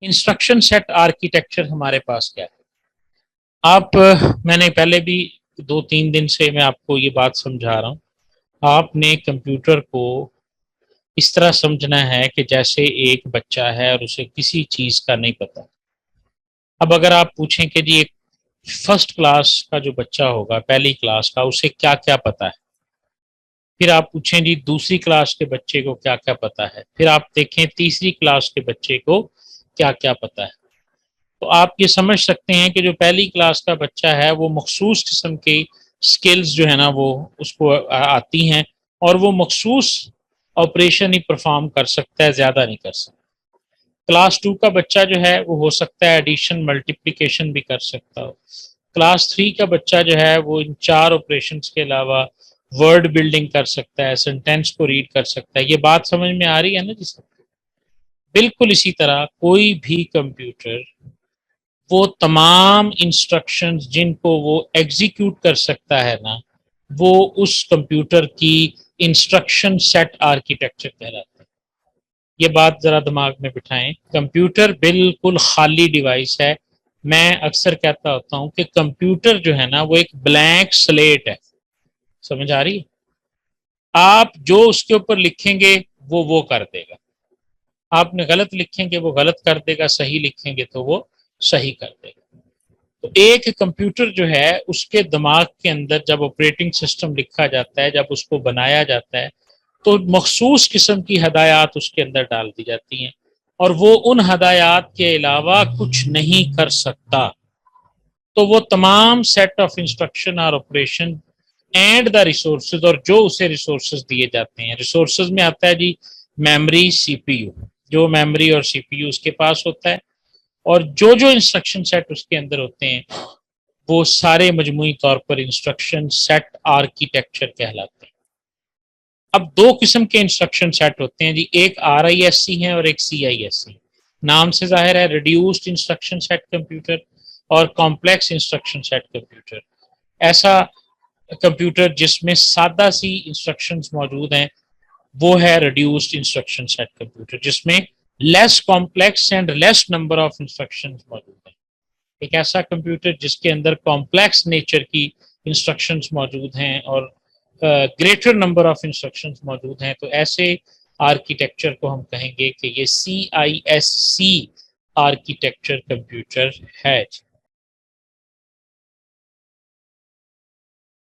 Instruction set architecture ہمارے پاس کیا ہے؟ میں نے پہلے بھی 2-3 دن سے میں آپ کو یہ بات سمجھا رہا ہوں. آپ نے کمپیوٹر کو اس طرح سمجھنا ہے کہ جیسے ایک بچہ ہے اور اسے کسی چیز کا نہیں پتا. اب اگر آپ پوچھیں کہ جی ایک فرسٹ کلاس کا جو بچہ ہوگا، پہلی کلاس کا، اسے کیا کیا پتا ہے، پھر آپ پوچھیں جی دوسری کلاس کے بچے کو کیا کیا پتا ہے، پھر آپ دیکھیں تیسری کلاس کے بچے کو کیا کیا پتا ہے، تو آپ یہ سمجھ سکتے ہیں کہ جو پہلی کلاس کا بچہ ہے وہ مخصوص قسم کی سکلز جو ہے نا وہ اس کو آتی ہیں، اور وہ مخصوص آپریشن ہی پرفارم کر سکتا ہے، زیادہ نہیں کر سکتا. کلاس 2 کا بچہ جو ہے وہ ہو سکتا ہے ایڈیشن ملٹیپلیکیشن بھی کر سکتا ہو. کلاس 3 کا بچہ جو ہے وہ ان 4 آپریشنس کے علاوہ ورڈ بلڈنگ کر سکتا ہے، سینٹینس کو ریڈ کر سکتا ہے. یہ بات سمجھ میں آ رہی ہے نا جی سب؟ بالکل اسی طرح کوئی بھی کمپیوٹر وہ تمام انسٹرکشنز جن کو وہ ایگزیکیوٹ کر سکتا ہے نا، وہ اس کمپیوٹر کی انسٹرکشن سیٹ آرکیٹیکچر کہلاتا ہے. یہ بات ذرا دماغ میں بٹھائیں، کمپیوٹر بالکل خالی ڈیوائس ہے. میں اکثر کہتا ہوتا ہوں کہ کمپیوٹر جو ہے نا وہ ایک بلینک سلیٹ ہے. سمجھ آ رہی ہے؟ آپ جو اس کے اوپر لکھیں گے وہ کر دے گا. آپ نے غلط لکھیں گے وہ غلط کر دے گا، صحیح لکھیں گے تو وہ صحیح کر دے گا. تو ایک کمپیوٹر جو ہے اس کے دماغ کے اندر جب آپریٹنگ سسٹم لکھا جاتا ہے، جب اس کو بنایا جاتا ہے، تو مخصوص قسم کی ہدایات اس کے اندر ڈال دی جاتی ہیں، اور وہ ان ہدایات کے علاوہ کچھ نہیں کر سکتا. تو وہ تمام سیٹ آف انسٹرکشن اور آپریشن اینڈ دا ریسورسز، اور جو اسے ریسورسز دیے جاتے ہیں، ریسورسز میں آتا ہے جی میموری، سی پی یو، جو میموری اور سی پی یو اس کے پاس ہوتا ہے، اور جو انسٹرکشن سیٹ اس کے اندر ہوتے ہیں وہ سارے مجموعی طور پر انسٹرکشن سیٹ آرکیٹیکچر کہلاتے ہیں. اب 2 قسم کے انسٹرکشن سیٹ ہوتے ہیں جی، ایک RISC ہے اور ایک CISC. نام سے ظاہر ہے ریڈیوسڈ انسٹرکشن سیٹ کمپیوٹر اور کمپلیکس انسٹرکشن سیٹ کمپیوٹر. ایسا کمپیوٹر جس میں سادہ سی انسٹرکشنز موجود ہیں وہ ہے ریڈیوسڈ انسٹرکشن سیٹ کمپیوٹر، جس میں less complex and less number of instructions موجود ہیں. ایک ایسا کمپیوٹر جس کے اندر کمپلیکس نیچر کی انسٹرکشنز موجود ہیں اور گریٹر نمبر آف انسٹرکشنز موجود ہیں، تو ایسے آرکیٹیکچر کو ہم کہیں گے کہ یہ CISC آرکیٹیکچر کمپیوٹر ہے.